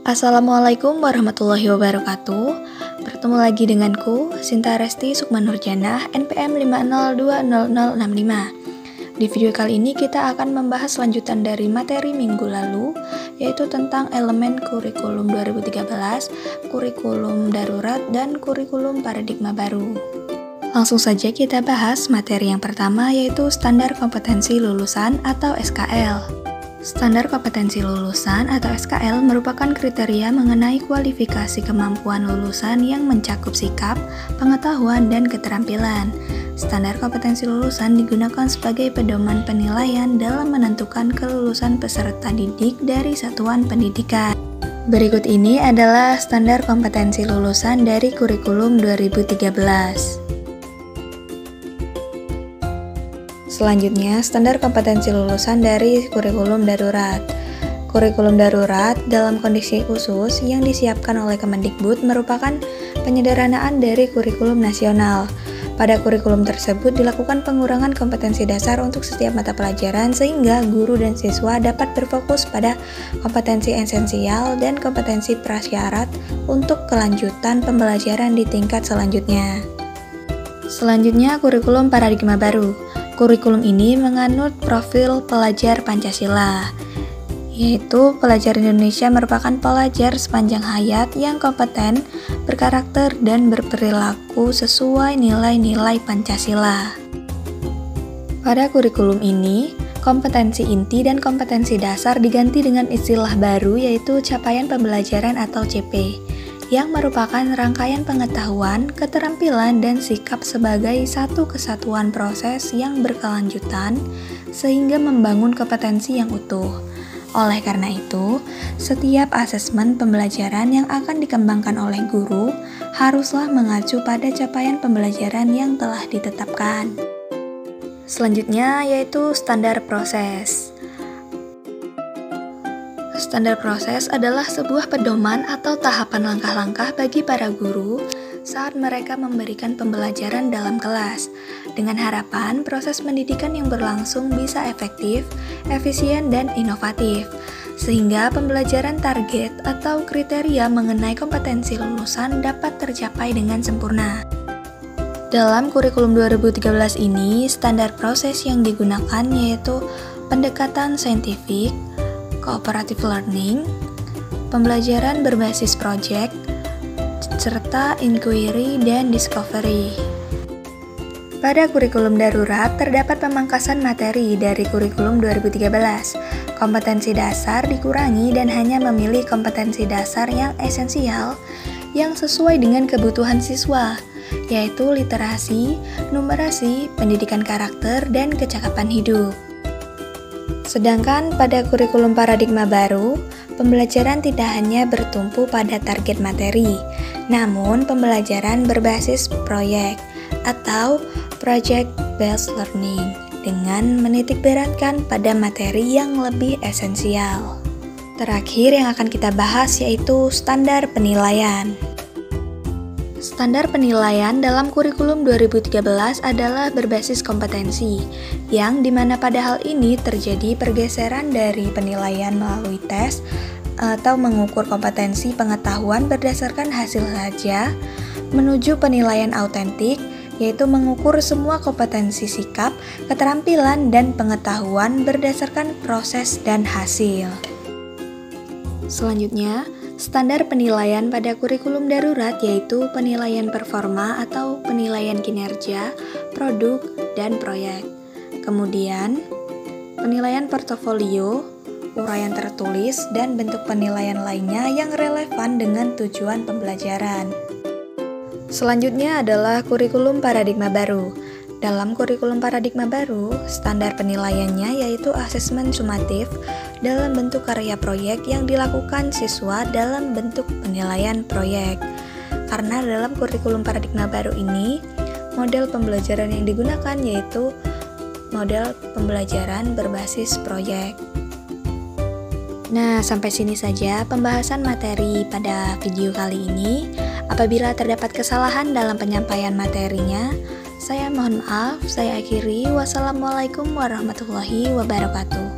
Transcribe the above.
Assalamualaikum warahmatullahi wabarakatuh. Bertemu lagi denganku, Sinta Resti Sukma Nurjanah, NPM 5020065. Di video kali ini kita akan membahas lanjutan dari materi minggu lalu, yaitu tentang elemen kurikulum 2013, kurikulum darurat, dan kurikulum paradigma baru. Langsung saja kita bahas materi yang pertama, yaitu standar kompetensi lulusan atau SKL. Standar kompetensi lulusan atau SKL merupakan kriteria mengenai kualifikasi kemampuan lulusan yang mencakup sikap, pengetahuan, dan keterampilan. Standar kompetensi lulusan digunakan sebagai pedoman penilaian dalam menentukan kelulusan peserta didik dari satuan pendidikan. Berikut ini adalah standar kompetensi lulusan dari kurikulum 2013. Selanjutnya, standar kompetensi lulusan dari kurikulum darurat. Kurikulum darurat dalam kondisi khusus yang disiapkan oleh Kemendikbud merupakan penyederhanaan dari kurikulum nasional. Pada kurikulum tersebut dilakukan pengurangan kompetensi dasar untuk setiap mata pelajaran sehingga guru dan siswa dapat berfokus pada kompetensi esensial dan kompetensi prasyarat untuk kelanjutan pembelajaran di tingkat selanjutnya. Selanjutnya, kurikulum paradigma baru. Kurikulum ini menganut profil pelajar Pancasila, yaitu pelajar Indonesia merupakan pelajar sepanjang hayat yang kompeten, berkarakter, dan berperilaku sesuai nilai-nilai Pancasila. Pada kurikulum ini, kompetensi inti dan kompetensi dasar diganti dengan istilah baru yaitu capaian pembelajaran atau CP, yang merupakan rangkaian pengetahuan, keterampilan, dan sikap sebagai satu kesatuan proses yang berkelanjutan sehingga membangun kompetensi yang utuh. Oleh karena itu, setiap asesmen pembelajaran yang akan dikembangkan oleh guru haruslah mengacu pada capaian pembelajaran yang telah ditetapkan. Selanjutnya yaitu standar proses. Standar proses adalah sebuah pedoman atau tahapan langkah-langkah bagi para guru saat mereka memberikan pembelajaran dalam kelas, dengan harapan proses pendidikan yang berlangsung bisa efektif, efisien, dan inovatif, sehingga pembelajaran target atau kriteria mengenai kompetensi lulusan dapat tercapai dengan sempurna. Dalam kurikulum 2013 ini, standar proses yang digunakan yaitu pendekatan saintifik, cooperative learning, pembelajaran berbasis project, serta inquiry dan discovery. Pada kurikulum darurat, terdapat pemangkasan materi dari kurikulum 2013. Kompetensi dasar dikurangi dan hanya memilih kompetensi dasar yang esensial yang sesuai dengan kebutuhan siswa, yaitu literasi, numerasi, pendidikan karakter, dan kecakapan hidup. Sedangkan pada kurikulum paradigma baru, pembelajaran tidak hanya bertumpu pada target materi, namun pembelajaran berbasis proyek atau project-based learning dengan menitikberatkan pada materi yang lebih esensial. Terakhir yang akan kita bahas yaitu standar penilaian. Standar penilaian dalam kurikulum 2013 adalah berbasis kompetensi, yang dimana pada hal ini terjadi pergeseran dari penilaian melalui tes atau mengukur kompetensi pengetahuan berdasarkan hasil saja, menuju penilaian autentik, yaitu mengukur semua kompetensi sikap, keterampilan, dan pengetahuan berdasarkan proses dan hasil. Selanjutnya, standar penilaian pada kurikulum darurat yaitu penilaian performa atau penilaian kinerja, produk, dan proyek. Kemudian, penilaian portofolio, uraian tertulis, dan bentuk penilaian lainnya yang relevan dengan tujuan pembelajaran. Selanjutnya adalah kurikulum paradigma baru. Dalam kurikulum paradigma baru, standar penilaiannya yaitu asesmen sumatif dalam bentuk karya proyek yang dilakukan siswa dalam bentuk penilaian proyek. Karena dalam kurikulum paradigma baru ini, model pembelajaran yang digunakan yaitu model pembelajaran berbasis proyek. Nah, sampai sini saja pembahasan materi pada video kali ini. Apabila terdapat kesalahan dalam penyampaian materinya, saya mohon maaf. Saya akhiri. Wassalamualaikum warahmatullahi wabarakatuh.